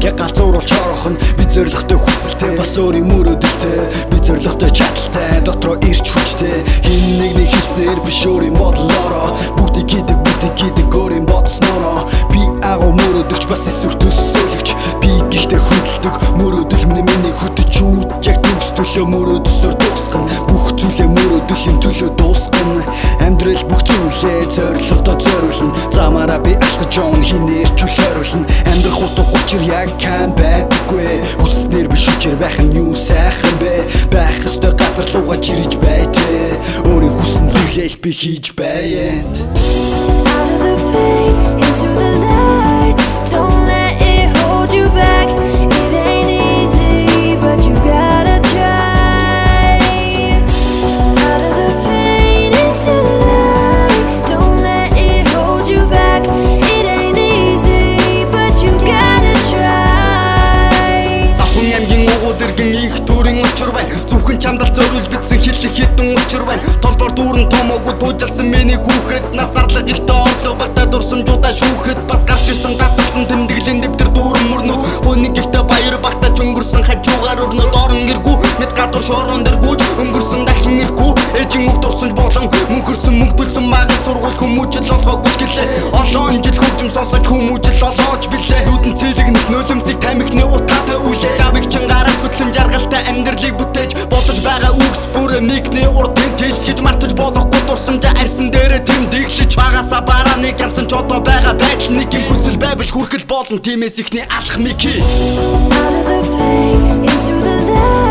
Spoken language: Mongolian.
яг галзууруулж орохон би зоригтой хүсэлтэй бас өөрийн мөрөөдөлтэй би зоригтой чадaltaй дотроо ирч хүчтэй хин нэгний хийснээр биш өөрийн бодлороо бүгдийг хийдэг өөрийн бодснороо би агуу мөрөөдөгч бас эсвэр төсөөлөгч би гихтээ хөдөлдөг мөрөөдөл миний хөдөж үүд яг төгс төлөө мөрөөдөсөөр дуусгана бүх зүйлээ мөрөөдөлийн төлөө дуусгана амьдрал бүх зүйлээ зорилгодоо зориулна замаараа би алхаж он хинээрч үлээруулна амьдрах утга учир яг кан байдаггүй хүснээр биш үчир байх нь юу сайхан бэ байх ёстой газар руугаа чирэж бай тэ өөрийн хүссэн зүйлээ би хийж байд. Out of the pain, into the light. Don't let it hold you back. It ain't easy, but you gotta try. Out of the pain, into the light. Don't let it hold you back. It ain't easy, but you gotta try. Ахын амгийн угуул иргэн их төрийн учир байна. Зөвхөн чамдал зориулж битсэн хэлэх хитэн учир байна. Толбор дүүрэн томоогүй туужалсан миний хүүхэд насарлаг ихтэй орлоо багтаа дурсамжуудаа шүүхэд бас гарч ирсэн татсан тэмдэглэн дэвтэр дүүрэн мөрнөд хүнийг ихтэй баяр багтаа өнгөрсөн хажуугаар өрнөд орон иргүү мэд гадуур шорон дээр гүйж өнгөрсөн дахин иргүү ээжин үг дурсамж болон мөнхөрсөн мөнгө төлсөн магийн сургууль хүмүүжил олгоогүй ч гэлээ олон жил хөгжим сонсож хүмүүжил олооч билээ нүдэн цэлэгнэх нөлөмсийг тамхины утгаатай үлээж авыг чин гараас хөтлөн жаргалтай амьдралыг бүтээж бодож байгаа үгс бүрээ нэгний урд тэлхэж мартаж болохгүй дурсамжаа арьсан дээрээ тэмдэглэж багасаа бараа нэг ямсан ч одоо байгаа байдал нэг юм хүсэл байвал хүрхэл болно тиймээс ихний алах мики. Out of the pain, into the light.